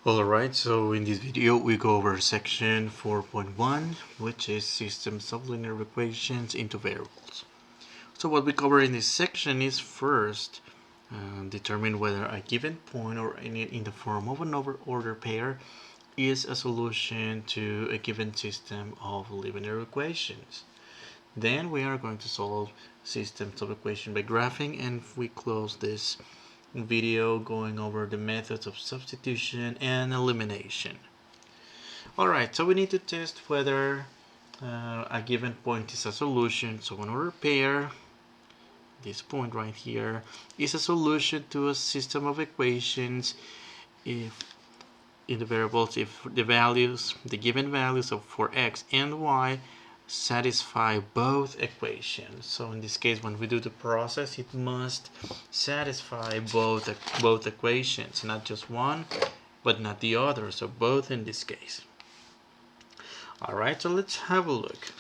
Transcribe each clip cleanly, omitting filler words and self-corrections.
Alright, so in this video we go over section 4.1, which is systems of linear equations into variables. So what we cover in this section is first determine whether a given point or in the form of an order pair is a solution to a given system of linear equations. Then we are going to solve systems of equation by graphing, and we close this video going over the methods of substitution and elimination. Alright, so we need to test whether a given point is a solution. So an order pair, this point right here, is a solution to a system of equations if in the variables if the given values of for x and y satisfy both equations. So in this case, when we do the process, it must satisfy both equations, not just one but not the other, so both in this case. Alright, so let's have a look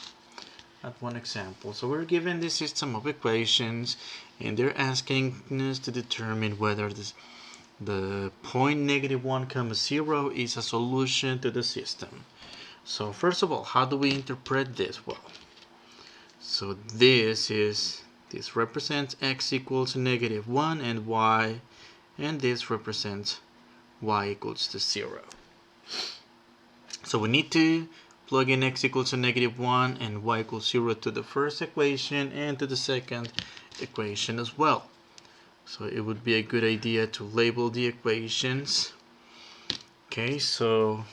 at one example. So we're given this system of equations and they're asking us to determine whether the point -1, 0 is a solution to the system. So first of all, how do we interpret this? Well, so this represents x equals to -1 and y, and this represents y equals to 0. So we need to plug in x equals to -1 and y equals 0 to the first equation and to the second equation as well. So it would be a good idea to label the equations. Okay, so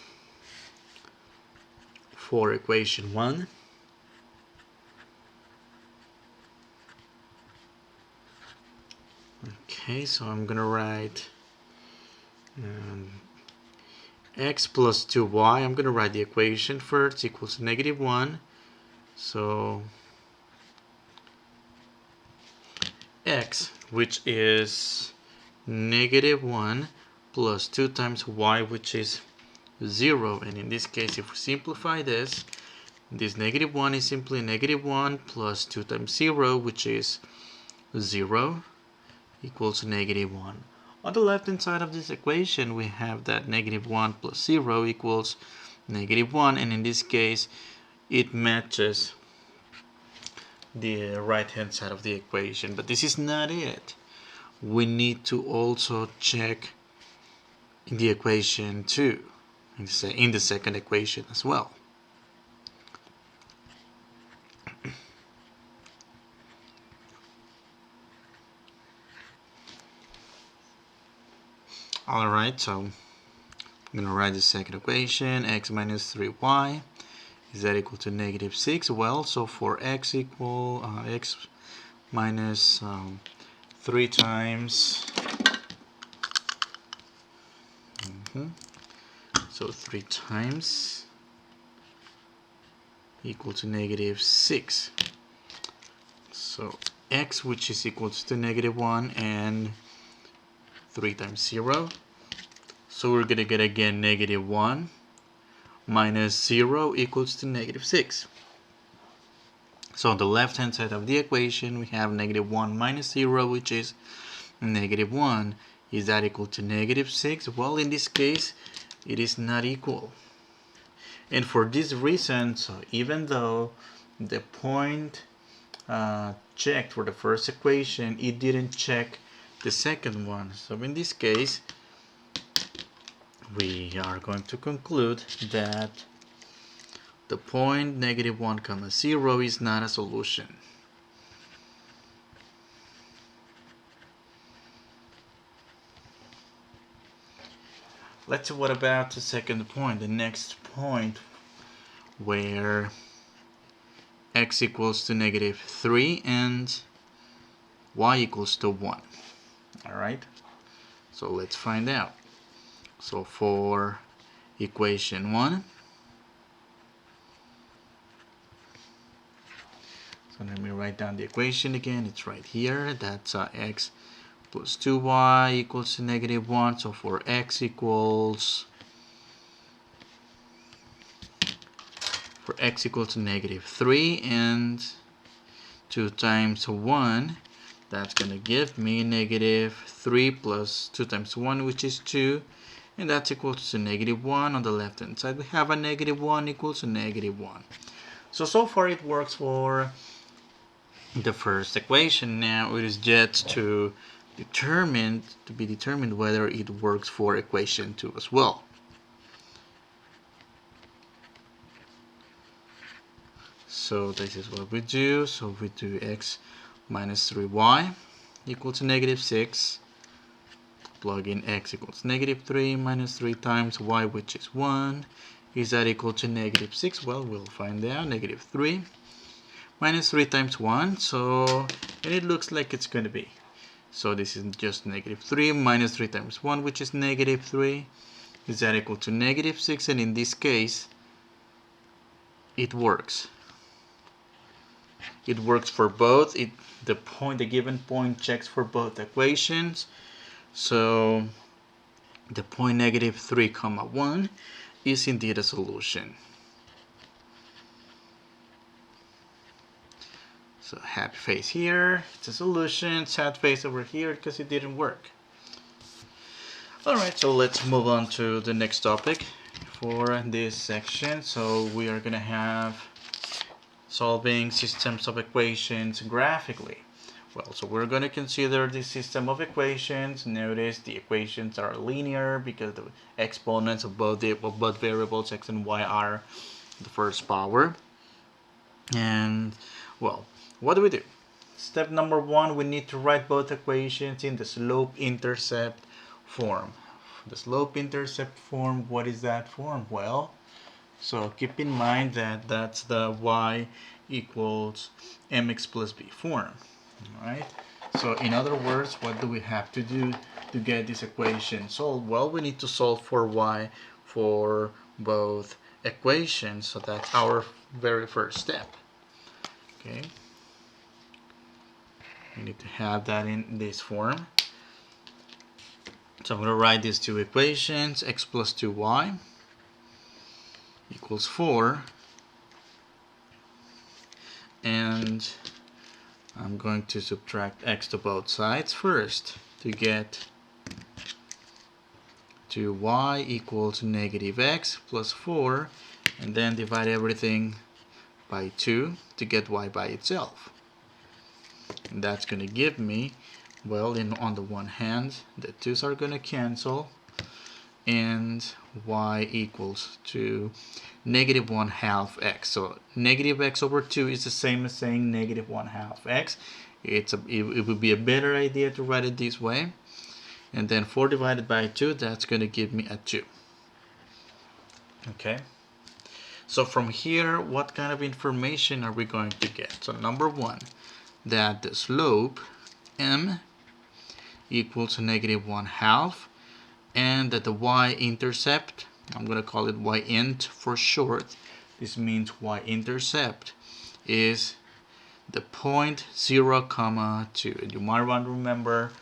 for equation 1, okay, so I'm gonna write x plus 2y. I'm gonna write the equation first, equals to -1. So x, which is -1, plus 2 times y, which is 0. And in this case, if we simplify this -1 is simply -1 plus 2 times 0, which is 0, equals to -1. On the left hand side of this equation, we have that -1 plus 0 equals -1, and in this case it matches the right hand side of the equation. But this is not it. We need to also check in the equation 2, in the second equation as well. Alright, so I'm going to write the second equation, x minus 3y, is that equal to -6? Well, so for x equal x minus 3 times, so 3 times equal to -6. So x, which is equal to -1, and 3 times 0. So we're going to get again -1 minus 0 equals to -6. So on the left hand side of the equation, we have -1 minus 0, which is -1. Is that equal to -6? Well, in this case, it is not equal. And for this reason, so even though the point checked for the first equation, it didn't check the second one. So in this case, we are going to conclude that the point -1, 0 is not a solution. Let's see what about the second point, the next point where x equals to -3 and y equals to 1. Alright, so let's find out. So for equation 1, so let me write down the equation again. It's right here. That's x plus 2y equals to -1. So for x equals to -3 and 2 times 1, that's going to give me -3 plus 2 times 1, which is 2, and that's equals to -1. On the left hand side we have a -1 equals to -1. So far it works for the first equation. Now it is yet to be determined whether it works for equation 2 as well. So this is what we do. So we do x minus 3y equal to -6. Plug in x equals -3 minus 3 times y, which is 1. Is that equal to -6? Well, we'll find out. -3 minus 3 times 1. So, and it looks like it's going to be. So this is just -3 minus 3 times 1, which is -3. Is that equal to -6? And in this case, it works. It works for both. The given point checks for both equations. So the point -3, 1 is indeed a solution. So happy face here, it's a solution. Sad face over here because it didn't work. Alright, so let's move on to the next topic for this section. So we are going to have solving systems of equations graphically. Well, so we're going to consider the system of equations. Notice the equations are linear because the exponents of both variables x and y are the first power. And well, what do we do? Step number 1, we need to write both equations in the slope-intercept form. The slope-intercept form, what is that form? Well, so keep in mind that that's the y equals mx plus b form. Alright, so in other words, what do we have to do to get this equation solved? Well, we need to solve for y for both equations, so that's our very first step. Okay, we need to have that in this form. So I'm going to write these two equations. X plus 2y equals 4, and I'm going to subtract x to both sides first to get 2y equals -x plus 4, and then divide everything by 2 to get y by itself. And that's going to give me, well, on the one hand, the 2's are going to cancel, and y equals to -1/2 x. So -x over 2 is the same as saying -1/2 x. It would be a better idea to write it this way. And then 4 divided by 2, that's going to give me a 2. Okay. So from here, what kind of information are we going to get? So number 1, that the slope m equals to -1/2, and that the y-intercept, I'm going to call it y-int for short. This means y-intercept is the point 0, 2. You might want to remember,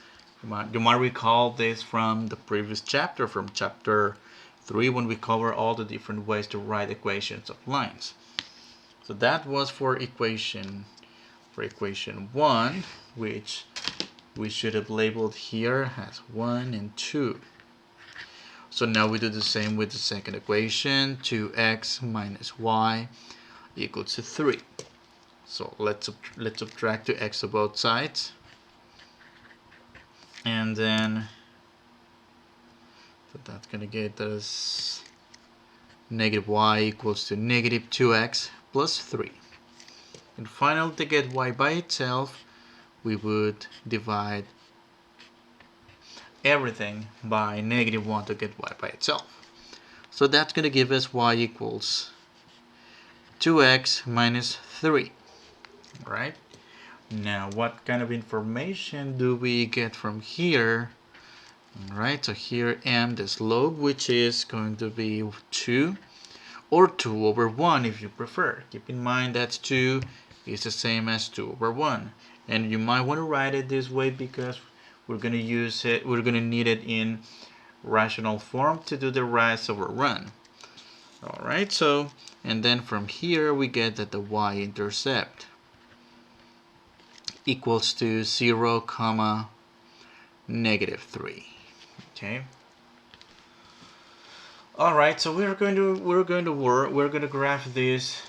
you might recall this from the previous chapter, from chapter 3, when we cover all the different ways to write equations of lines. So that was for equation 1, which we should have labeled here as 1 and 2. So now we do the same with the second equation, 2x minus y equals to 3. So let's subtract 2x to both sides. And then, so that's going to get us -y equals to -2x plus 3. And finally, to get y by itself, we would divide everything by -1 to get y by itself. So that's going to give us y equals 2x minus 3. Right? Now, what kind of information do we get from here? Alright, so here m, the slope, which is going to be 2, or 2 over 1 if you prefer. Keep in mind that 2 is the same as 2 over 1. And you might want to write it this way because we're going to use it, we're going to need it in rational form to do the rise over run. Alright, so, and then from here we get that the y-intercept equals to 0, -3. Okay. All right, so we're going to graph these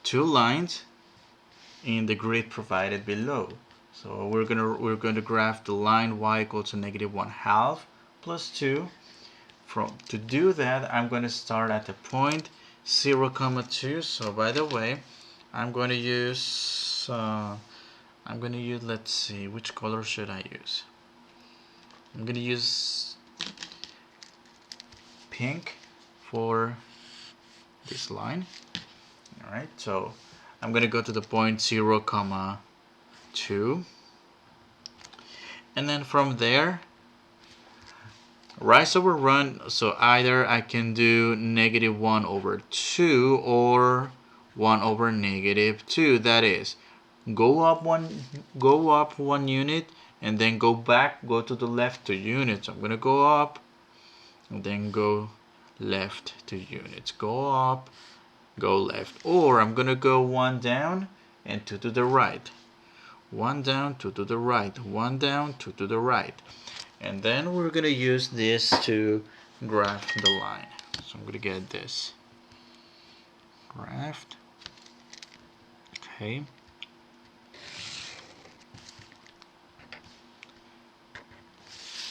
two lines in the grid provided below. So we're going to graph the line y equals to -1/2 plus 2. To do that, I'm going to start at the point 0, 2. So by the way, I'm going to use let's see, which color should I use? I'm going to use pink for this line. All right, so I'm going to go to the point 0, 2, and then from there, rise over run. So either I can do -1/2 or 1/-2. That is, go up one unit and then go to the left 2 units. I'm gonna go up and then go left 2 units. Go up, go left, or I'm gonna go 1 down and 2 to the right. 1 down, 2 to the right. 1 down, 2 to the right. And then we're gonna use this to graph the line. So I'm gonna get this graphed. Okay.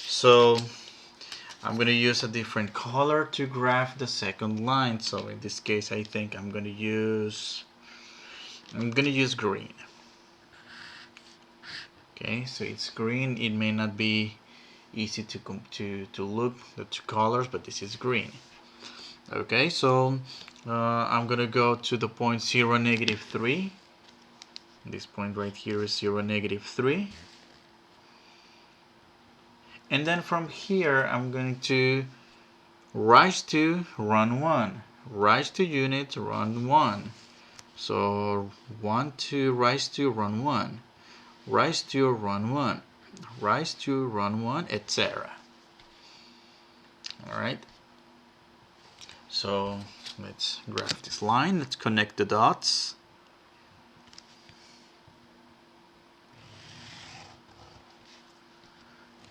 So I'm gonna use a different color to graph the second line. So in this case, I think I'm gonna use green. Okay, so it's green. It may not be easy to look the two colors, but this is green. Okay, so I'm gonna go to the point 0, -3. This point right here is 0, -3. And then from here, I'm going to rise to run 1. Rise to units, run 1. So 1, 2, rise to run 1. Rise to run 1. Rise to run 1, etc. Alright. So let's graph this line. Let's connect the dots.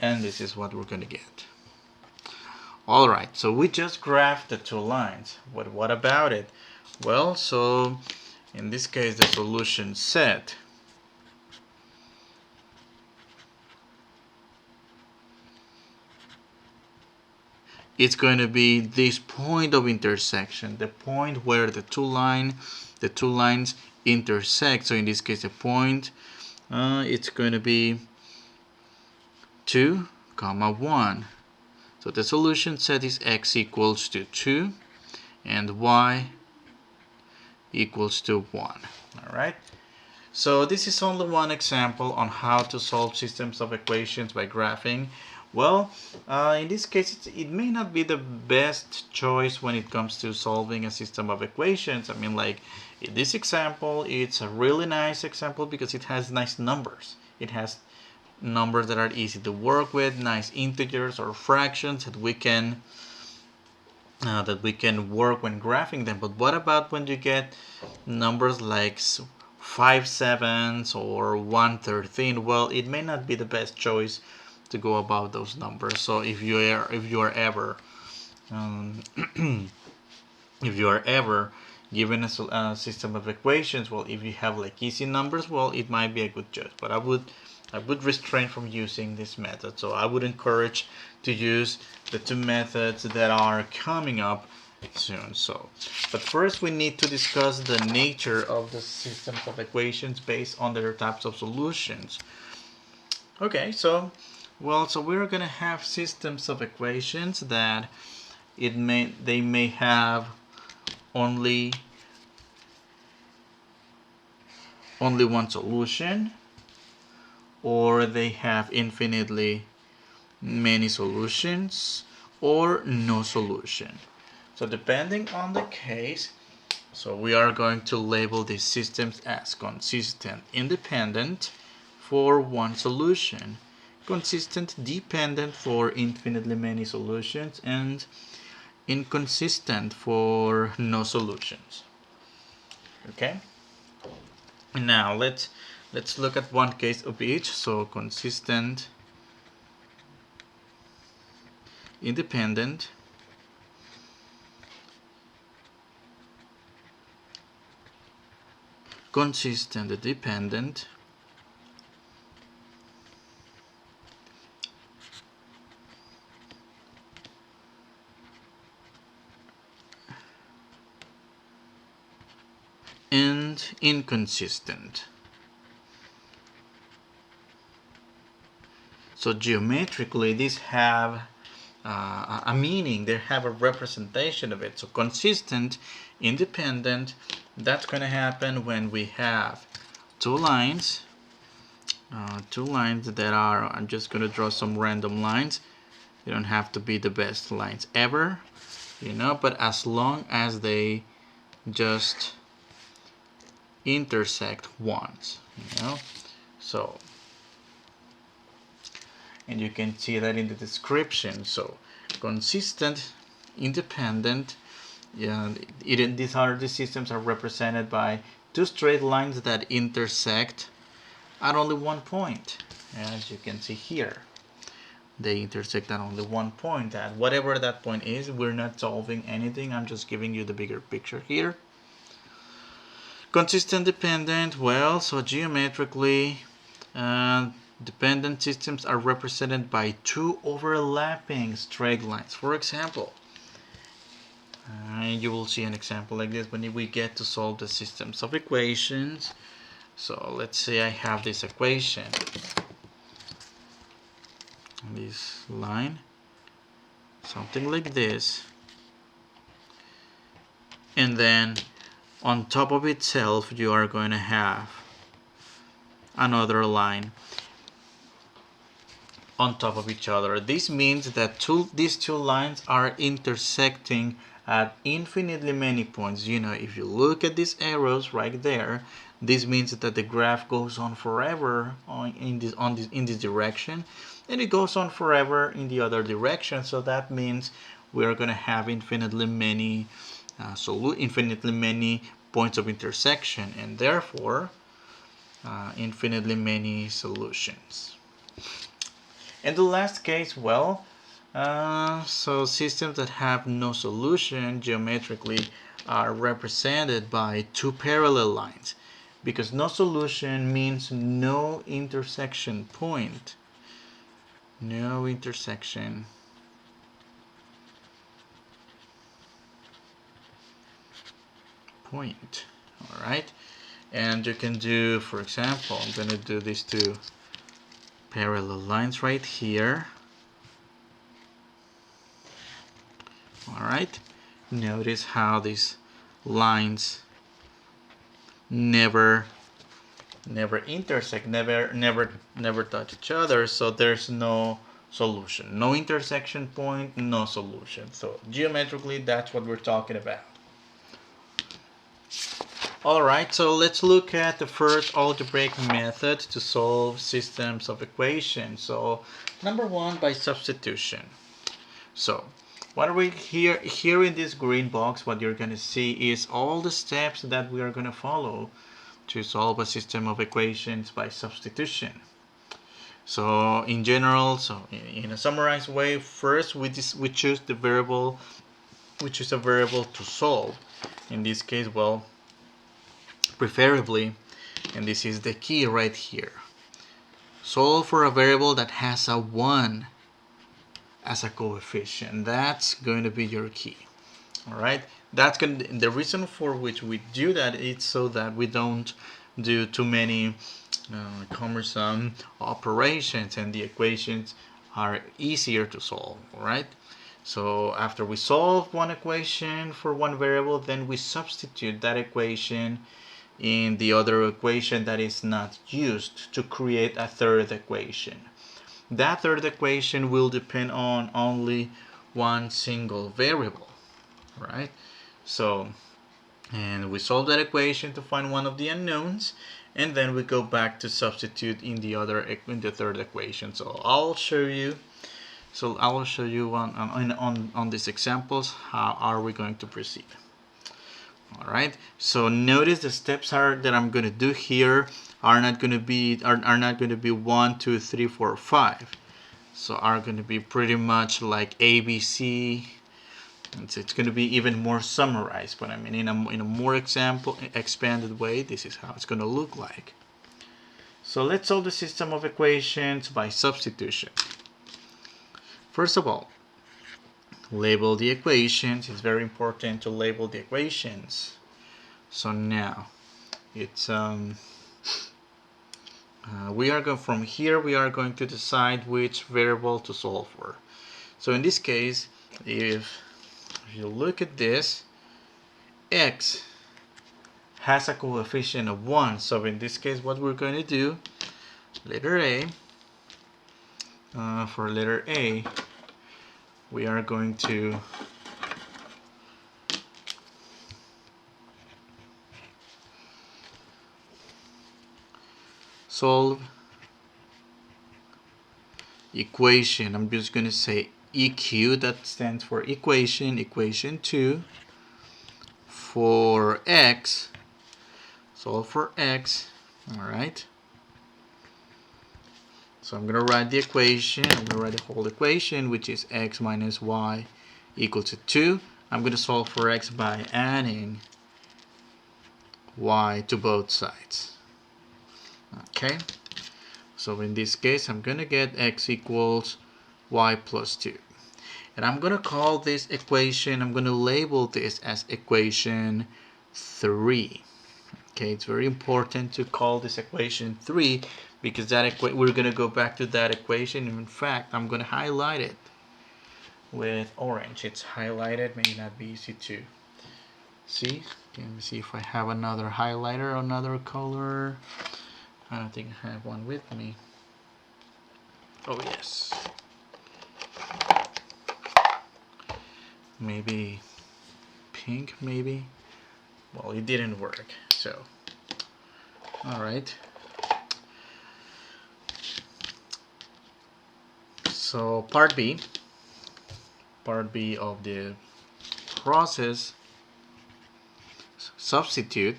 And this is what we're going to get. Alright, so we just graphed the two lines. What about it? Well, so in this case, the solution set it's going to be this point of intersection, the point where the two lines intersect. So in this case, the point it's going to be 2, 1. So the solution set is x equals to 2 and y equals to 1. All right. So this is only one example on how to solve systems of equations by graphing. Well, in this case, it may not be the best choice when it comes to solving a system of equations. I mean, like in this example, it's a really nice example because it has nice numbers. It has numbers that are easy to work with, nice integers or fractions that we can work when graphing them. But what about when you get numbers like 5/7 or 1/13? Well, it may not be the best choice to go about those numbers. So if you are ever if you are ever given a system of equations, well, if you have like easy numbers, well, it might be a good choice. But I would refrain from using this method. So I would encourage to use the two methods that are coming up soon. So, but first we need to discuss the nature of the systems of equations based on their types of solutions. Okay, so we're gonna have systems of equations that they may have only one solution, or they have infinitely many solutions, or no solution. So depending on the case, so we are going to label these systems as consistent independent for one solution, consistent dependent for infinitely many solutions, and inconsistent for no solutions. Okay? Now let's look at one case of each. So consistent independent consistent dependent and inconsistent. So geometrically these have a meaning, they have a representation of it. So consistent, independent, that's going to happen when we have two lines that are, I'm just going to draw some random lines. They don't have to be the best lines ever, you know, but as long as they just intersect once, you know. So, and you can see that in the description. So consistent, independent, yeah, these systems are represented by two straight lines that intersect at only one point. As you can see here, they intersect at only one point. At whatever that point is, we're not solving anything. I'm just giving you the bigger picture here. Consistent dependent, well, so geometrically, dependent systems are represented by two overlapping straight lines. For example, you will see an example like this when we get to solve the systems of equations. So let's say I have this equation, this line, something like this, and then on top of itself you are going to have another line on top of each other. This means that these two lines are intersecting at infinitely many points. You know, if you look at these arrows right there, this means that the graph goes on forever in this direction, and it goes on forever in the other direction. So that means we are going to have infinitely many points of intersection, and therefore infinitely many solutions. And the last case, well, so systems that have no solution geometrically are represented by two parallel lines, because no solution means no intersection point. No intersection point. All right, and you can do, for example, I'm going to do these two parallel lines right here. All right, notice how these lines never intersect, never touch each other, so there's no solution. No intersection point, no solution. So geometrically, that's what we're talking about. Alright, so let's look at the first algebraic method to solve systems of equations. So number one, by substitution. So what are we here in this green box, what you're going to see is all the steps that we are going to follow to solve a system of equations by substitution. So in general, so in a summarized way, first we choose the variable, we choose a variable to solve. In this case, well, preferably, and this is the key right here, solve for a variable that has a 1 as a coefficient. That's going to be your key. All right, that's going to, the reason for which we do that is so that we don't do too many cumbersome operations and the equations are easier to solve. All right, so after we solve one equation for one variable, then we substitute that equation in the other equation that is not used to create a third equation. That third equation will depend on only one single variable, right? So, and we solve that equation to find one of the unknowns, and then we go back to substitute in the third equation. So I'll show you. So I will show you on these examples how are we going to proceed. All right. So notice the steps that I'm going to do here are not going to be 1, 2, 3, 4, 5. So are going to be pretty much like ABC, It's going to be even more summarized, but I mean in a more expanded way, this is how it's going to look like. So let's solve the system of equations by substitution. First of all, label the equations. It's very important to label the equations. So now it's we are going from here. We are going to decide which variable to solve for. So in this case, if you look at this, x has a coefficient of 1. So in this case, what we're going to do, letter A, for letter A, we are going to solve equation. I'm just going to say EQ, that stands for equation 2 for x. Solve for x. Alright. So I'm going to write the equation. I'm going to write the whole equation, which is x minus y equal to 2. I'm going to solve for x by adding y to both sides. Okay. So in this case, I'm going to get x equals y plus 2. And I'm going to call this equation, I'm going to label this as equation 3. Okay, it's very important to call this equation 3 because that we're going to go back to that equation. In fact, I'm going to highlight it with orange. It's highlighted, may not be easy to see. Let me see if I have another highlighter, another color. I don't think I have one with me. Oh yes. Maybe pink, maybe. Well, it didn't work, so all right. So part B of the process, substitute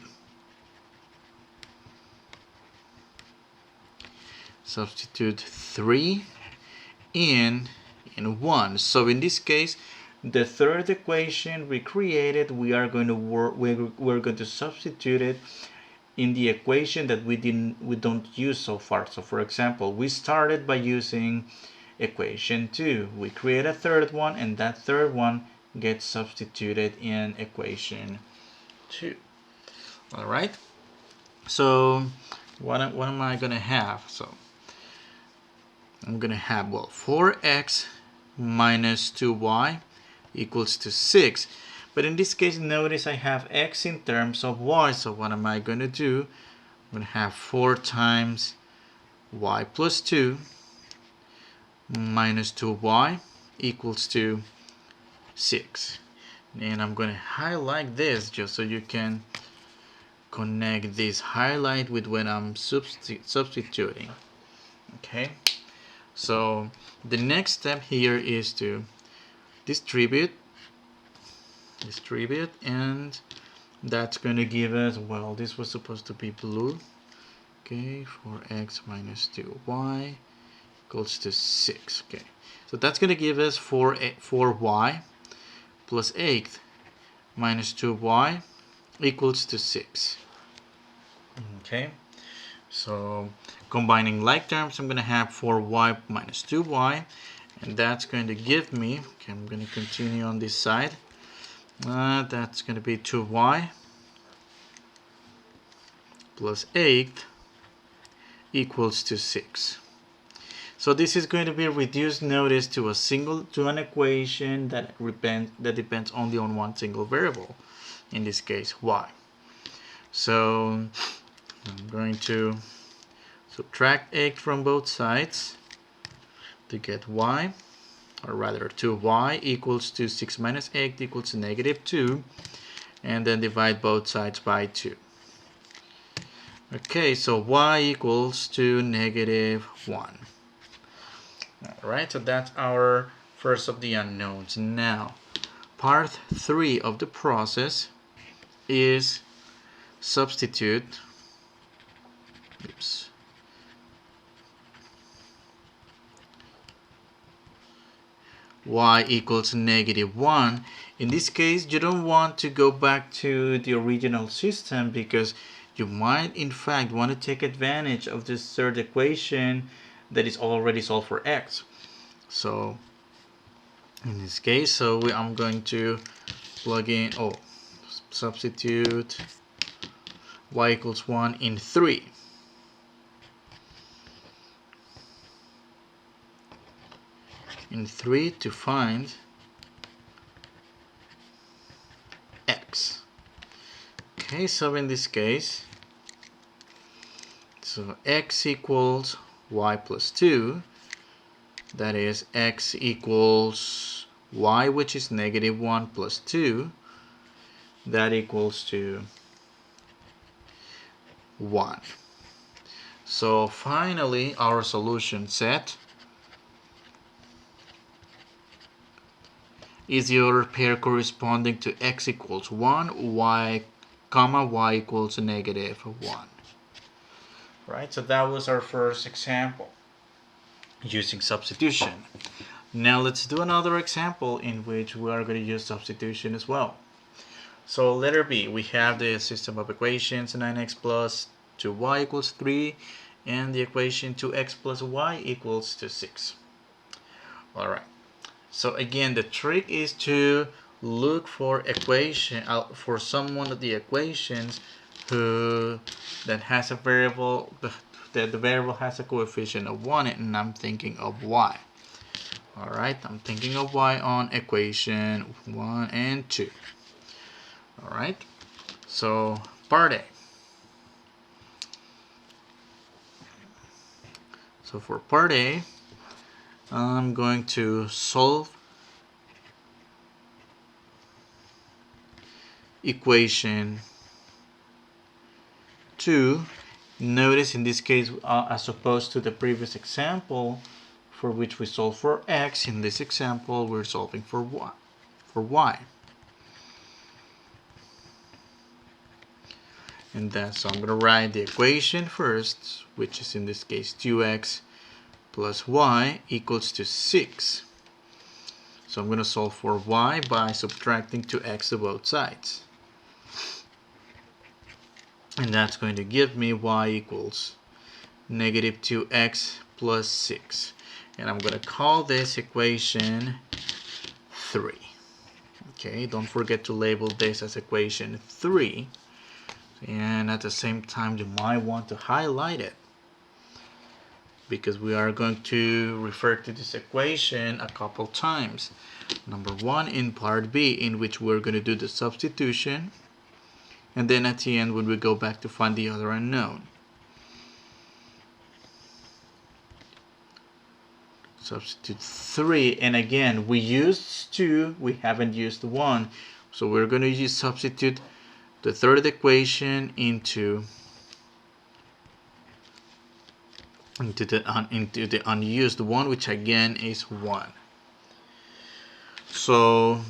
3 in 1. So in this case, the third equation we created, we are going to we're going to substitute it in the equation that we don't use so far. So for example, we started by using equation 2. We create a third one, and that third one gets substituted in equation 2. All right. So what am I going to have? So I'm going to have, well, 4x minus 2y equals to 6. But in this case, notice I have x in terms of y. So what am I going to do? I'm going to have 4 times y plus 2 minus 2y equals to 6. And I'm going to highlight this just so you can connect this highlight with when I'm substituting. Okay. So the next step here is to distribute, and that's going to give us, well, this was supposed to be blue. Okay, 4x minus 2y equals to 6. Okay, so that's going to give us 4y plus 8 minus 2y equals to 6. Okay, so combining like terms, I'm going to have 4y minus 2y, and that's going to give me, okay, I'm going to continue on this side, that's going to be 2y plus 8 equals to 6. So this is going to be reduced, notice, to an equation that depends only on one single variable, in this case y. So I'm going to subtract 8 from both sides to get y, or rather 2y equals to 6 minus 8 equals to negative 2, and then divide both sides by 2. Okay, so y equals to negative 1. Alright, so that's our first of the unknowns. Now, part 3 of the process is substitute y equals -1. In this case, you don't want to go back to the original system because you might in fact want to take advantage of this third equation that is already solved for x. So in this case, I'm going to plug in, substitute y equals 1 in 3. In 3 to find x. Okay, so in this case, so x equals y plus 2. That is x equals y, which is -1 plus 2. That equals to 1. So finally, our solution set is your pair corresponding to x equals 1, y, comma, y equals -1. Right, so that was our first example using substitution. Now let's do another example in which we are going to use substitution as well. So letter B, we have the system of equations 9x plus 2y equals 3 and the equation 2x plus y equals to 6. Alright, so again the trick is to look for for someone of the equations that has a variable, that the variable has a coefficient of 1, and I'm thinking of y. Alright, I'm thinking of y on equation 1 and 2. Alright, so part A. So for part A, I'm going to solve equation 2. Notice in this case, as opposed to the previous example for which we solved for x, in this example we're solving for y. And so I'm going to write the equation first, which is in this case 2x plus y equals to 6. So I'm going to solve for y by subtracting 2x to both sides. And that's going to give me y equals -2x plus 6. And I'm going to call this equation 3. Okay, don't forget to label this as equation 3. And at the same time, you might want to highlight it because we are going to refer to this equation a couple times. Number 1 in part B, in which we're going to do the substitution, and then at the end when we go back to find the other unknown. Substitute 3, and again we used 2, we haven't used 1, so we're going to substitute the third equation into the unused one, which again is 1. So,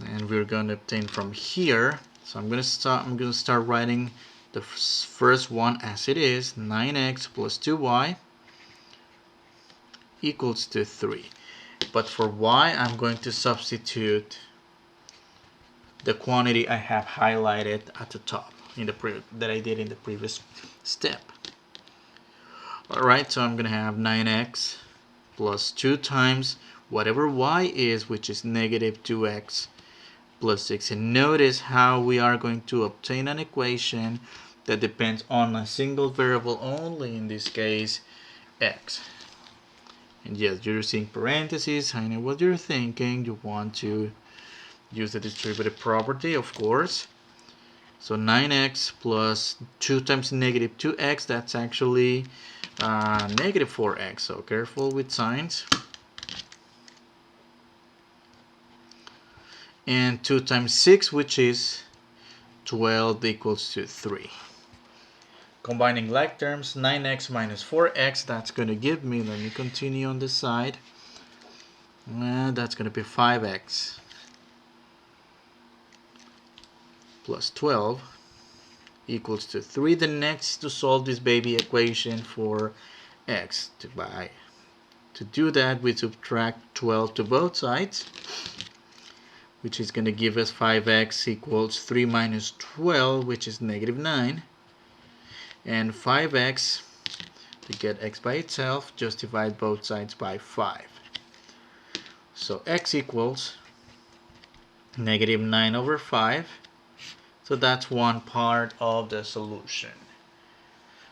and we're going to obtain from here. So I'm going to start writing the first one as it is, 9x plus 2y equals to 3. But for y, I'm going to substitute the quantity I have highlighted at the top that I did in the previous step. Alright, so I'm going to have 9x plus 2 times whatever y is, which is -2x plus 6. And notice how we are going to obtain an equation that depends on a single variable only, in this case x. And yes, you're seeing parentheses. I know what you're thinking. You want to use the distributive property, of course. So 9x plus 2 times -2x, that's actually -4x. So careful with signs. And 2 times 6, which is 12, equals to 3. Combining like terms, 9x minus 4x, that's going to give me, let me continue on this side, that's going to be 5x plus 12 equals to 3. The next to solve this baby equation for x, to To do that, we subtract 12 to both sides, which is going to give us 5x equals 3 minus 12, which is negative 9. And 5x, to get x by itself, just divide both sides by 5. So x equals negative 9 over 5. So that's one part of the solution.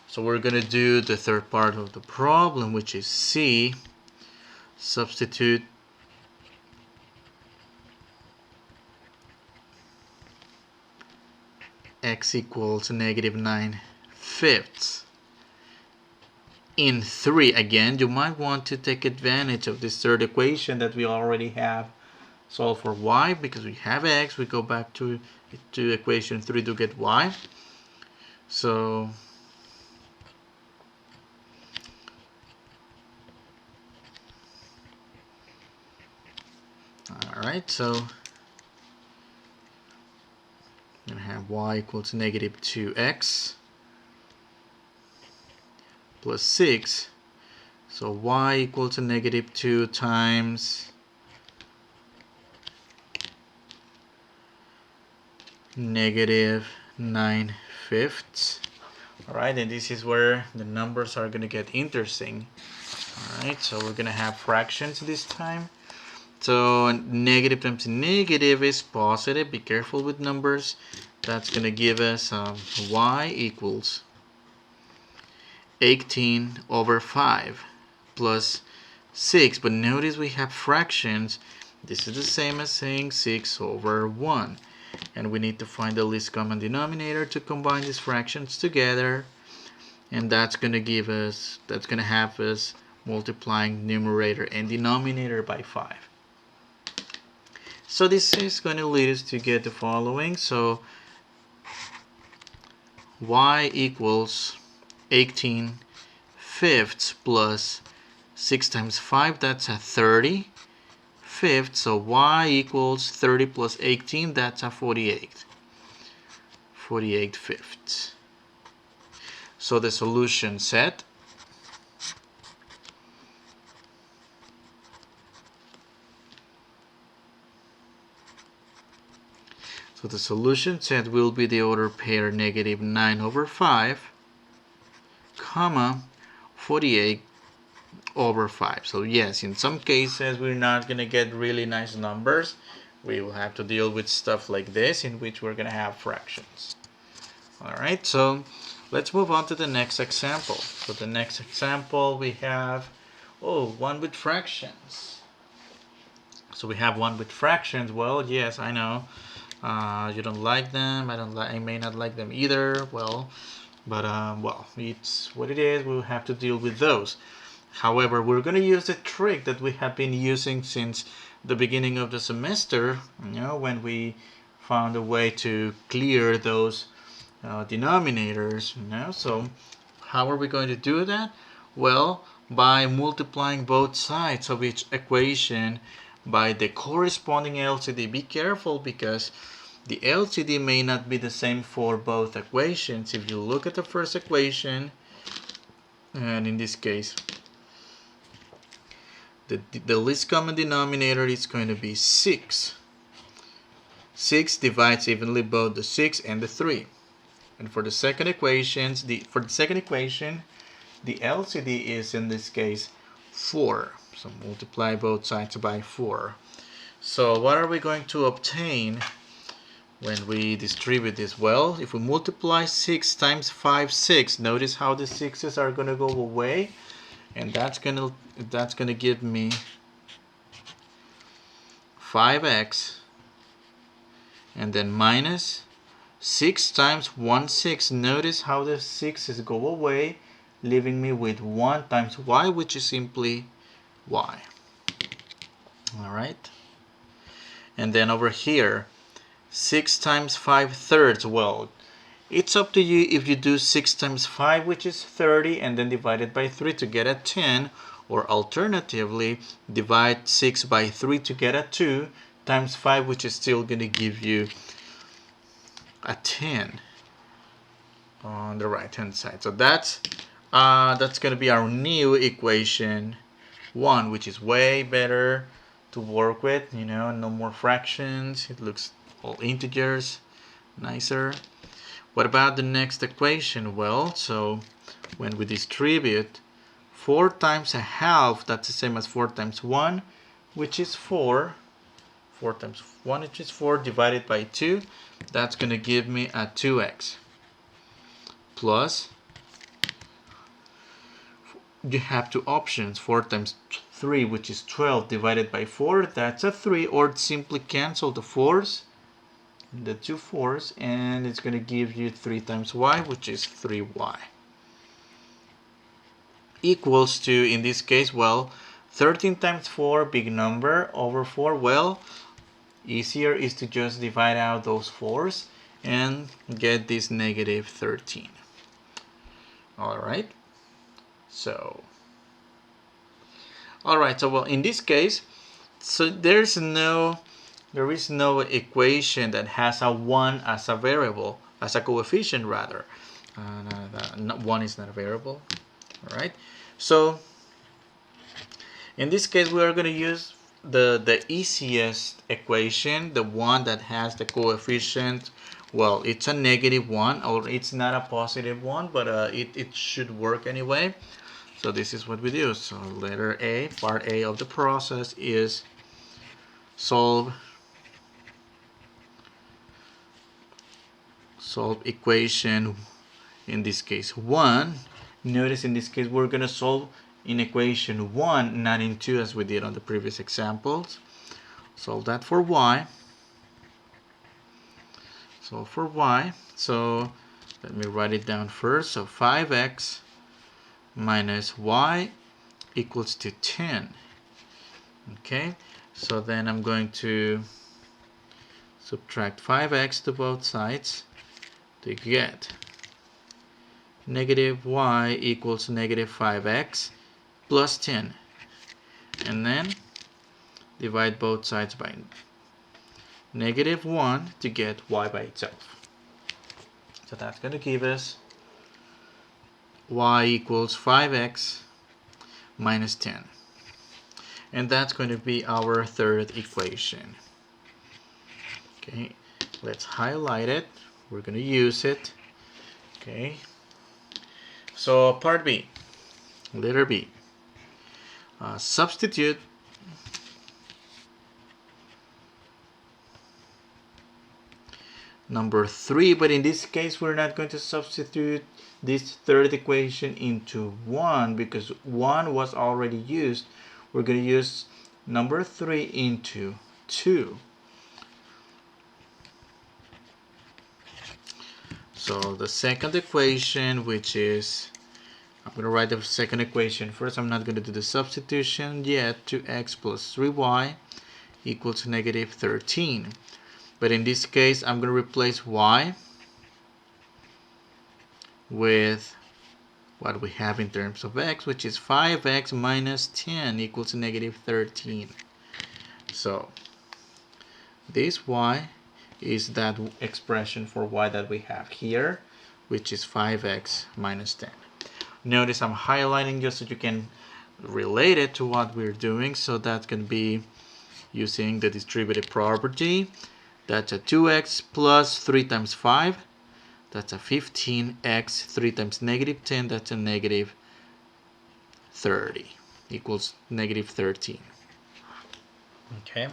So we're going to do the third part of the problem, which is C. Substitute x equals negative 9/5 in 3. Again, you might want to take advantage of this third equation that we already have solved for y, because we have x. We go back to equation 3 to get y. So alright, so I'm going to have y equals negative 2x plus 6. So y equals to negative 2 times negative 9/5. Alright, and this is where the numbers are going to get interesting. Alright, so we're going to have fractions this time. So negative times negative is positive. Be careful with numbers. That's going to give us y equals 18 over 5 plus 6. But notice we have fractions. This is the same as saying 6 over 1. And we need to find the least common denominator to combine these fractions together. And that's going to have us multiplying numerator and denominator by 5. So this is going to lead us to get the following. So y equals 18/5 plus 6 times 5, that's a 30/5. So y equals 30 plus 18, that's a 48. 48/5. So the solution set will be the order pair negative 9 over 5, comma 48 over 5. So yes, in some cases we're not going to get really nice numbers. We will have to deal with stuff like this, in which we're going to have fractions. Alright, so let's move on to the next example. So the next example we have, one with fractions. So we have one with fractions. Well, yes, I know. You don't like them. I may not like them either. Well, it's what it is. We'll have to deal with those. However, we're going to use a trick that we have been using since the beginning of the semester. When we found a way to clear those denominators. So how are we going to do that? Well, by multiplying both sides of each equation by the corresponding LCD. Be careful, because the LCD may not be the same for both equations. If you look at the first equation, and in this case, the least common denominator is going to be 6. 6 divides evenly both the 6 and the 3. And for the second equation, the LCD is, in this case, 4. So multiply both sides by 4. So what are we going to obtain when we distribute this? Well, if we multiply 6 times 5, 6, notice how the 6's are going to go away, and that's going to give me 5x, and then minus 6 times 1, 6. Notice how the 6's go away, leaving me with 1 times y, which is simply y. Alright. And then over here, 6 times 5/3. Well, it's up to you if you do 6 times 5, which is 30, and then divide it by 3 to get a 10. Or alternatively, divide 6 by 3 to get a 2, times 5, which is still going to give you a 10 on the right hand side. So that's going to be our new equation 1, which is way better to work with, you know, no more fractions, it looks all integers, nicer. What about the next equation? Well, so when we distribute 4 times a half, that's the same as 4 times 1, which is 4. 4 times 1, which is 4, divided by 2. That's going to give me a 2x. Plus, you have two options. 4 times 3, which is 12, divided by 4. That's a 3. Or simply cancel the 4s. The 2 4s, and it's going to give you 3 times y, which is 3y, equals to, in this case, well, 13 times 4, big number, over 4. Well, easier is to just divide out those 4s and get this negative 13. Alright, so well, in this case, so there is no equation that has a 1 as a variable, as a coefficient rather. 1 is not a variable. Alright, so in this case we are going to use the easiest equation, the one that has the coefficient, well, it's a negative 1, or it's not a positive 1, but it should work anyway. So this is what we do. So letter A, part A of the process is solve equation, in this case 1. Notice in this case we're going to solve in equation 1, not in 2 as we did on the previous examples. Solve that for y. Solve for y. So let me write it down first. So 5x minus y equals to 10. Okay, so then I'm going to subtract 5x to both sides to get negative y equals negative 5x plus 10, and then divide both sides by negative 1 to get y by itself. So that's going to give us y equals 5x minus 10, and that's going to be our third equation. Okay, let's highlight it. We're going to use it. Okay, so part B, letter B. Substitute number 3, but in this case we're not going to substitute this third equation into 1 because 1 was already used. We're going to use number 3 into 2. So the second equation, which is, I'm going to write the second equation first. I'm not going to do the substitution yet. 2x plus 3y equals negative 13. But in this case, I'm going to replace y with what we have in terms of x, which is 5x minus 10 equals negative 13. So this y is that expression for y that we have here, which is 5x minus 10. Notice I'm highlighting just so you can relate it to what we're doing. So that's going to be using the distributive property. That's a 2x plus 3 times 5. That's a 15x. 3 times negative 10, that's a negative 30. Equals negative 13. Okay.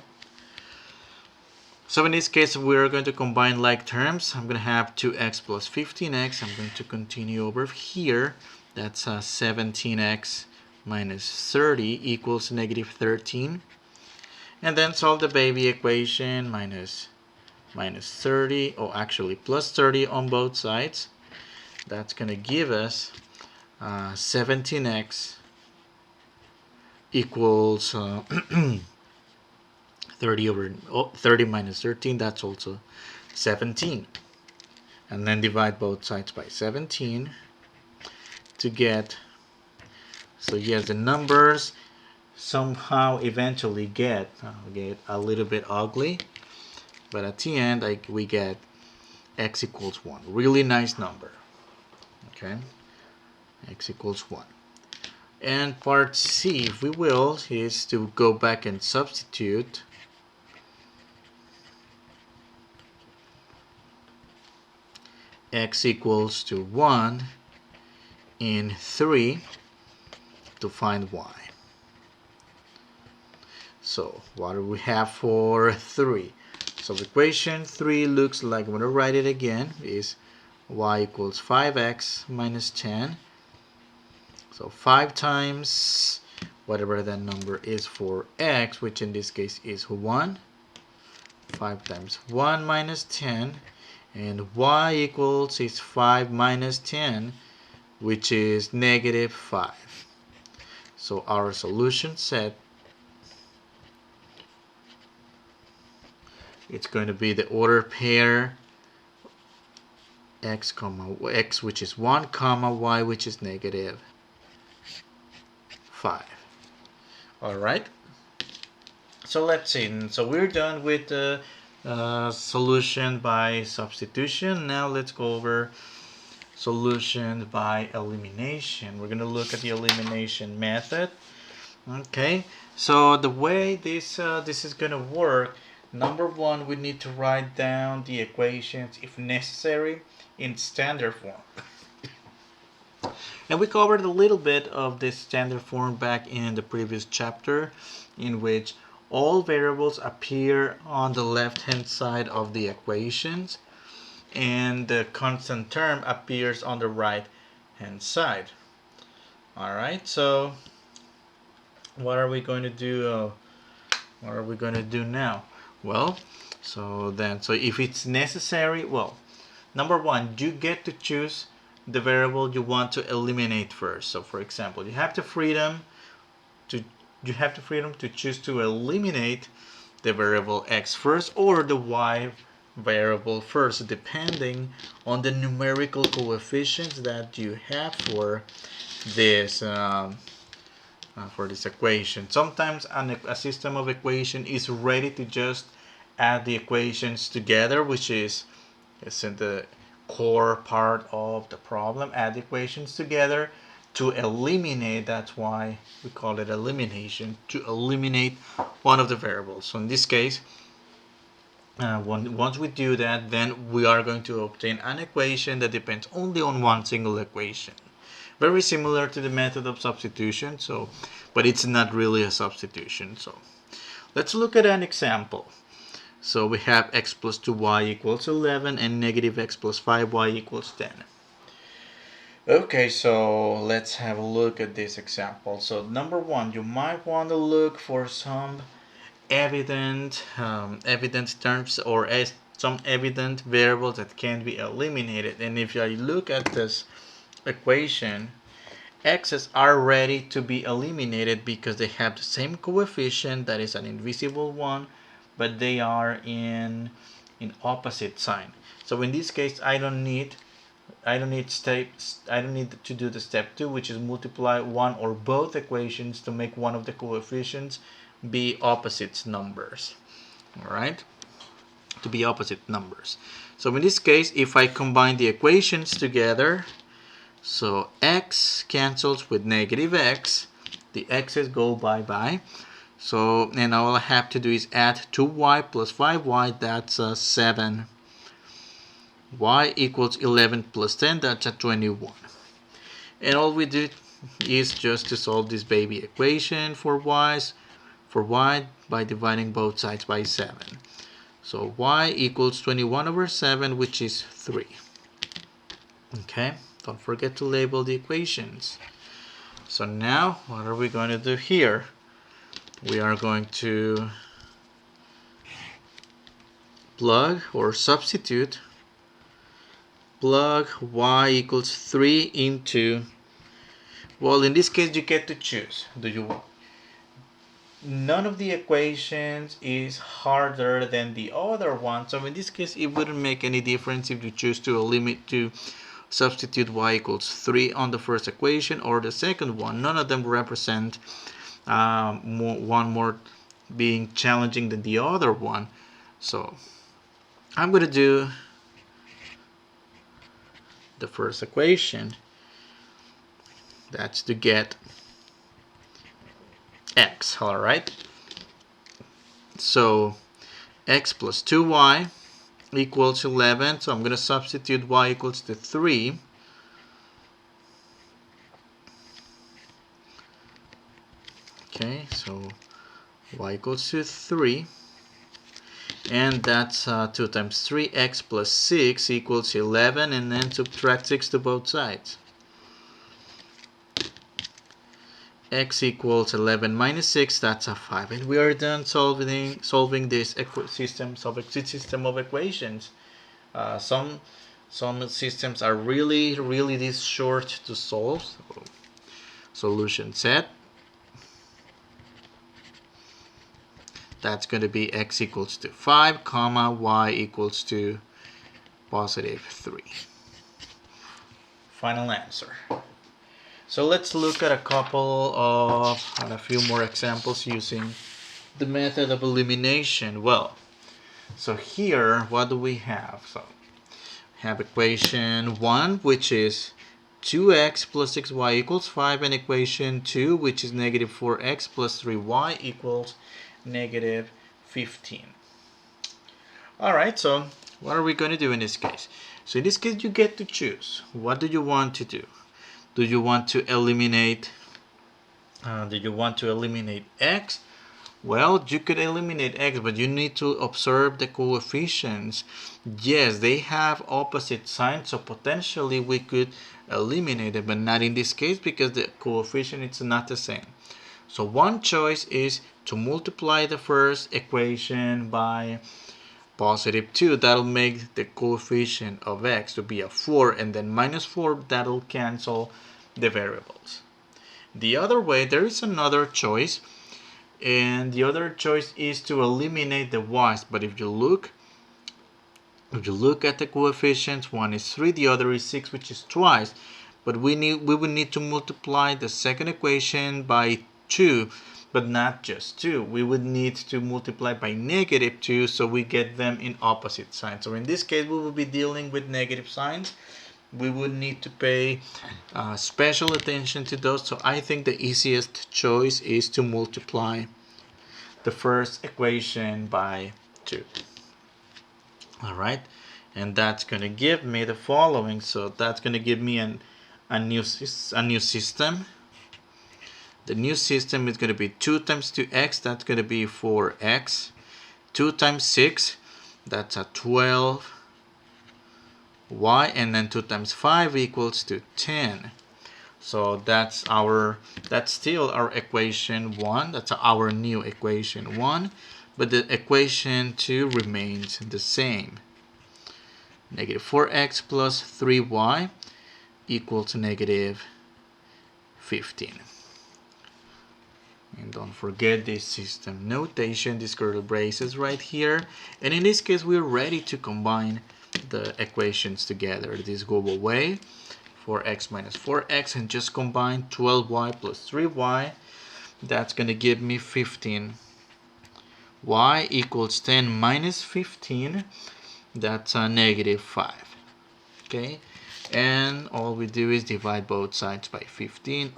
So in this case, we're going to combine like terms. I'm going to have 2x plus 15x. I'm going to continue over here. That's 17x minus 30 equals negative 13. And then solve the baby equation, minus 30, or actually plus 30 on both sides. That's going to give us 17x equals 30 minus 13, that's also 17. And then divide both sides by 17 to get, so yes, the numbers somehow eventually get a little bit ugly, but at the end we get x equals 1. Really nice number. Okay, x equals 1. And part C, if we will, is to go back and substitute x equals to 1 in 3 to find y. So what do we have for 3? So equation 3 looks like, I'm going to write it again, is y equals 5x minus 10. So 5 times whatever that number is for x, which in this case is 1. 5 times 1 minus 10. And y equals is 5 minus 10, which is negative 5. So our solution set, it's going to be the order pair x comma x, which is 1, comma y, which is negative 5. Alright, so let's see. So we're done with the solution by substitution. Now let's go over solution by elimination. We're going to look at the elimination method. Okay, so the way this is going to work, number one, we need to write down the equations, if necessary, in standard form. And we covered a little bit of this standard form back in the previous chapter, in which all variables appear on the left hand side of the equations and the constant term appears on the right hand side. Alright, so what are we going to do? What are we going to do now? Well, so if it's necessary, well, number one, you get to choose the variable you want to eliminate first. So for example, you have the freedom to choose to eliminate the variable x first or the y variable first, depending on the numerical coefficients that you have for this equation. Sometimes a system of equation is ready to just add the equations together, which is in the core part of the problem. Add the equations together to eliminate, that's why we call it elimination, to eliminate one of the variables. So in this case, once we do that, then we are going to obtain an equation that depends only on one single equation. Very similar to the method of substitution, but it's not really a substitution. So let's look at an example. So we have x plus 2y equals 11 and negative x plus 5y equals 10. Okay, so let's have a look at this example. So number one, you might want to look for some evident terms or some evident variables that can be eliminated. And if I look at this equation, x's are ready to be eliminated because they have the same coefficient, that is an invisible one, but they are in opposite sign. So in this case, I don't need to do the step 2, which is multiply one or both equations to make one of the coefficients be opposite numbers. Alright, to be opposite numbers. So in this case, if I combine the equations together, so x cancels with negative x, the x's go bye-bye. So, and all I have to do is add 2y plus 5y, that's 7. Y equals 11 plus 10, that's a 21. And all we do is just to solve this baby equation for y by dividing both sides by 7. So y equals 21 over 7, which is 3. Okay, don't forget to label the equations. So now, what are we going to do here? We are going to plug or substitute, plug y equals 3 into, well, in this case you get to choose. None of the equations is harder than the other one, so in this case it wouldn't make any difference if you choose to substitute y equals 3 on the first equation or the second one. None of them represent one more being challenging than the other one. So I'm going to do the first equation. That's to get x. All right. So x plus 2y equals 11. So I'm going to substitute y equals to 3. Okay, so y equals to 3. And that's 2 times 3, x plus 6 equals 11, and then subtract 6 to both sides. X equals 11 minus 6, that's a 5. And we are done solving this system of equations. Some systems are really this short to solve. So, solution set. That's going to be x equals to 5, comma, y equals to positive 3. Final answer. So let's look at a few more examples using the method of elimination. Well, so here, what do we have? So we have equation 1, which is 2x plus 6y equals 5, and equation 2, which is negative 4x plus 3y equals negative 15. Alright, so what are we going to do in this case? So in this case, you get to choose. What do you want to do? Do you want to eliminate x? Well, you could eliminate x, but you need to observe the coefficients. Yes, they have opposite signs, so potentially we could eliminate it, but not in this case because the coefficient is not the same. So one choice is to multiply the first equation by positive 2. That'll make the coefficient of x to be a 4, and then minus 4, that'll cancel the variables. The other way, there is another choice, and the other choice is to eliminate the y's. But if you look at the coefficients, one is 3, the other is 6, which is twice. But we would need to multiply the second equation by 2, but not just 2. We would need to multiply by negative 2, so we get them in opposite signs. So in this case, we will be dealing with negative signs. We would need to pay special attention to those. So I think the easiest choice is to multiply the first equation by 2. All right, and that's going to give me the following. So that's going to give me a new system. The new system is going to be 2 times 2x, that's going to be 4x. 2 times 6, that's a 12y, and then 2 times 5 equals to 10. So that's still our equation 1. That's our new equation 1, but the equation 2 remains the same. Negative 4x plus 3y equals negative 15. And don't forget this system notation, these curly braces right here. And in this case, we're ready to combine the equations together. This go away, 4x minus 4x, and just combine 12y plus 3y. That's going to give me 15. Y equals 10 minus 15. That's a negative 5. Okay, and all we do is divide both sides by 15.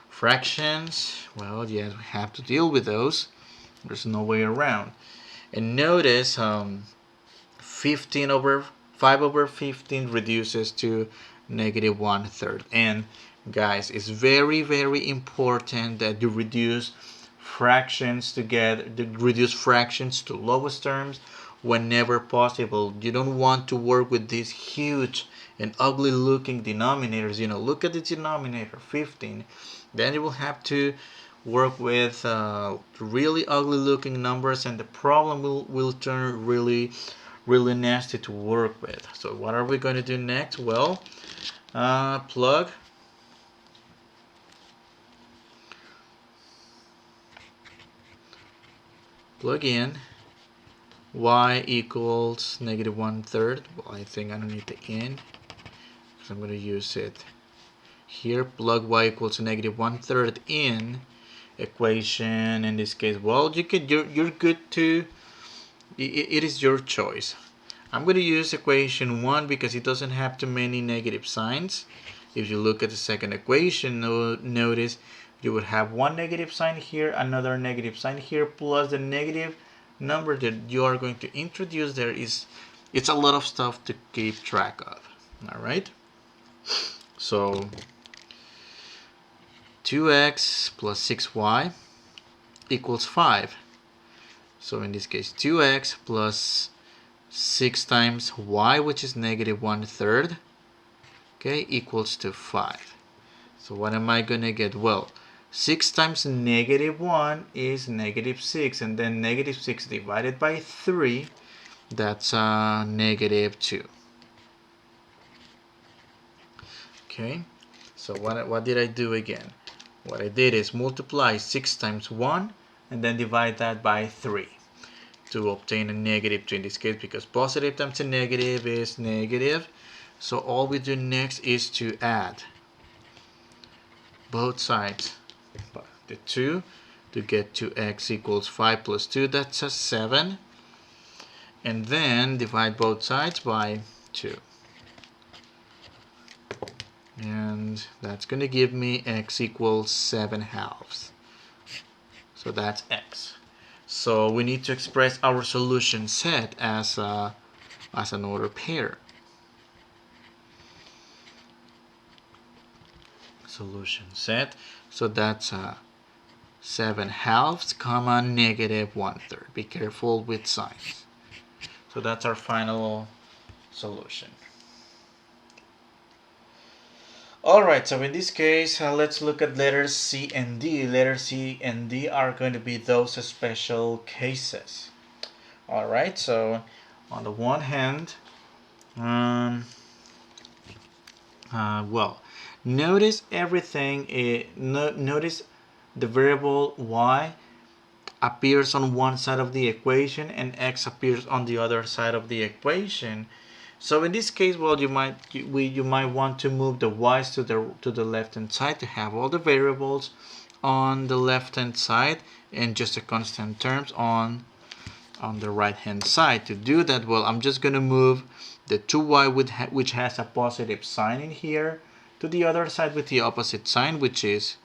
Fractions, well, yes, we have to deal with those. There's no way around. And notice 15 over 5 over 15 reduces to negative 1/3. And guys, it's very important that you reduce fractions together, reduce fractions to lowest terms whenever possible. You don't want to work with these huge and ugly looking denominators. Look at the denominator, 15. Then you will have to work with really ugly looking numbers, and the problem will turn really nasty to work with. So what are we going to do next? Well, plug in y equals negative 1/3. Well, I think I don't need the in because I'm going to use it here. Plug y equals negative 1/3 in equation. In this case, well, you're good to, it is your choice. I'm going to use equation 1 because it doesn't have too many negative signs. If you look at the second equation, notice you would have one negative sign here, another negative sign here, plus the negative number that you are going to introduce there. It's a lot of stuff to keep track of. All right, so 2x plus 6y equals 5. So in this case, 2x plus 6 times y, which is negative 1/3, okay, equals to 5. So what am I going to get? Well, 6 times negative 1 is negative 6, and then negative 6 divided by 3, that's negative 2. Okay, so what did I do again? What I did is multiply 6 times 1 and then divide that by 3 to obtain a negative 2 in this case, because positive times a negative is negative. So all we do next is to add both sides, the 2, to get to x equals 5 plus 2, that's a 7. And then divide both sides by 2. And that's going to give me x equals 7/2. So that's x. So we need to express our solution set as an order pair. Solution set. So that's 7/2 comma negative 1/3. Be careful with signs. So that's our final solution. Alright, so in this case, let's look at letters C and D. Letters C and D are going to be those special cases. Alright, so on the one hand, well, notice everything. Notice the variable y appears on one side of the equation and x appears on the other side of the equation. So in this case, well, you might want to move the y's to the left hand side to have all the variables on the left hand side and just the constant terms on the right hand side. To do that, well, I'm just going to move the 2y which has a positive sign in here to the other side with the opposite sign, which is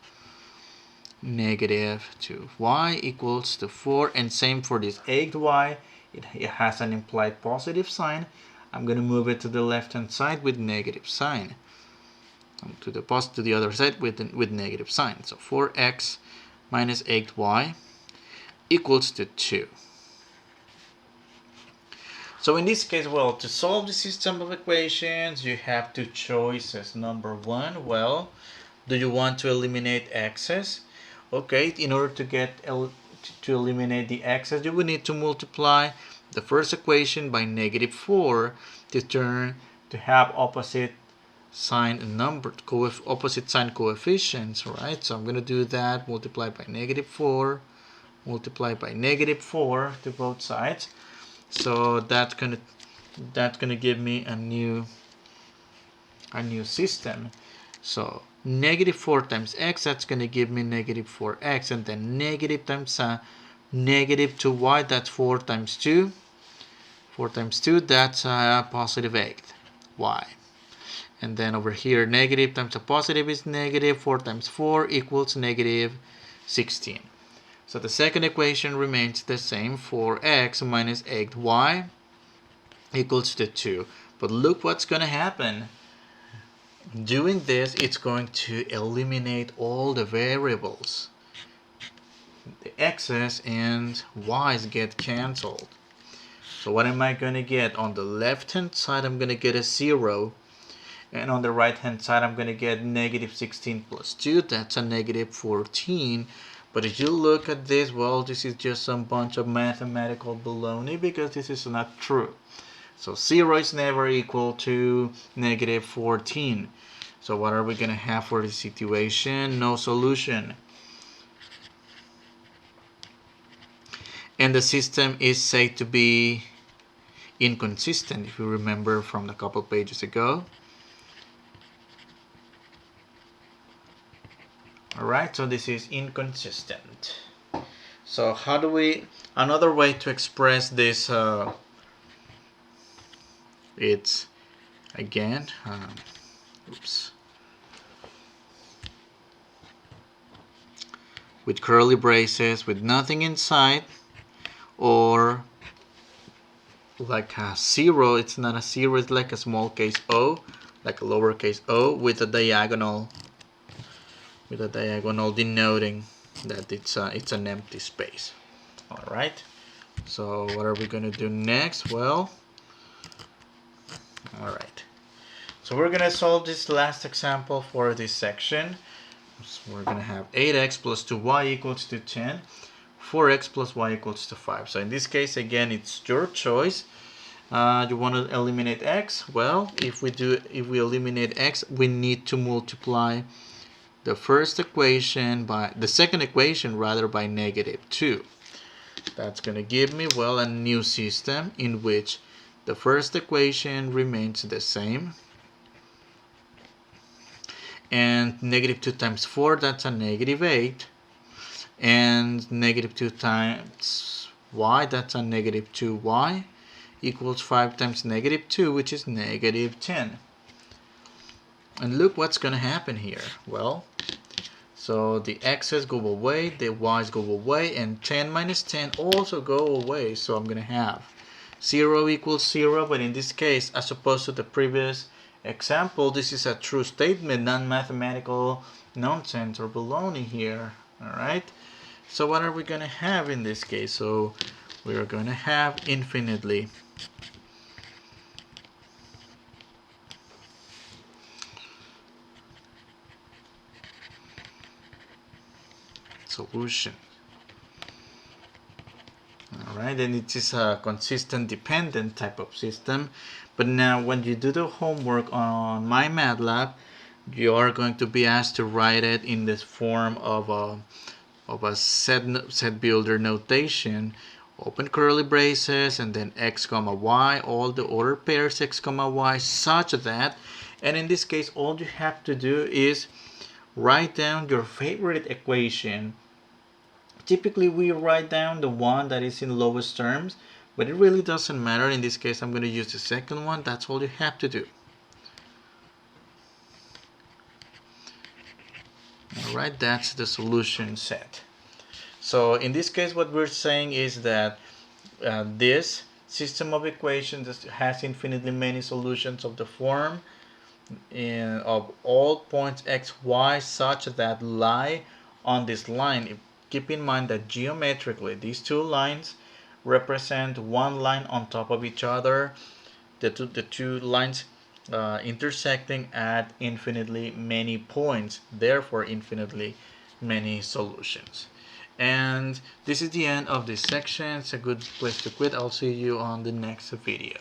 negative 2y equals to 4. And same for this 8y, it has an implied positive sign. I'm going to move it to the left hand side with negative sign, to the other side with negative sign. So 4x minus 8y equals to 2. So in this case, well, to solve the system of equations, you have two choices. Number one, well, do you want to eliminate x's? Okay, in order to eliminate the x's, you will need to multiply the first equation by negative 4 to have opposite sign coefficients, right? So I'm going to do that, multiply by negative 4, multiply by negative 4 to both sides. So that's gonna give me a new system. So negative 4 times x, that's going to give me negative 4x, and then negative times negative 2y, that's 4 times 2. 4 times 2, that's positive 8y. And then over here, negative times a positive is negative. 4 times 4 equals negative 16. So the second equation remains the same. 4x minus 8y equals to 2. But look what's going to happen. Doing this, it's going to eliminate all the variables. The x's and y's get cancelled. So what am I going to get? On the left hand side, I'm going to get a 0. And on the right hand side, I'm going to get negative 16 plus 2. That's a negative 14. But if you look at this, well, this is just some bunch of mathematical baloney, because this is not true. So 0 is never equal to negative 14. So what are we going to have for this situation? No solution. And the system is said to be inconsistent, if you remember from a couple pages ago. Alright, so this is inconsistent. So how do we, another way to express this, it's again, oops. with curly braces with nothing inside, or like a zero. It's not a zero, it's like a small case o, like a lowercase o with a diagonal denoting that it's an empty space. Alright, so what are we going to do next? Well, alright, so we're going to solve this last example for this section. So we're going to have 8x plus 2y equals to 10, 4x plus y equals to 5. So in this case, again, it's your choice. You want to eliminate x? Well, if we eliminate x, we need to multiply the second equation rather by -2. That's going to give me, well, a new system in which the first equation remains the same. And -2 times 4, that's a -8. And -2 times y, that's a -2y, equals 5 times -2, which is -10. And look what's going to happen here. Well, so the x's go away, the y's go away, and 10 minus 10 also go away. So I'm going to have 0 equals 0, but in this case, as opposed to the previous example, this is a true statement, non-mathematical nonsense or baloney here. Alright, so what are we going to have in this case? So we are going to have infinitely solution. Alright, and it is a consistent dependent type of system. But now when you do the homework on my MATLAB, you are going to be asked to write it in this form of a set builder notation. Open curly braces and then x comma y, all the order pairs x comma y, such that, and in this case all you have to do is write down your favorite equation. Typically we write down the one that is in lowest terms, but it really doesn't matter. In this case I'm going to use the second one. That's all you have to do. Alright, that's the solution set. So in this case what we're saying is that this system of equations has infinitely many solutions of the form of all points x, y such that lie on this line. Keep in mind that geometrically these two lines represent one line on top of each other. The two lines intersecting at infinitely many points, therefore infinitely many solutions. And this is the end of this section. It's a good place to quit. I'll see you on the next video.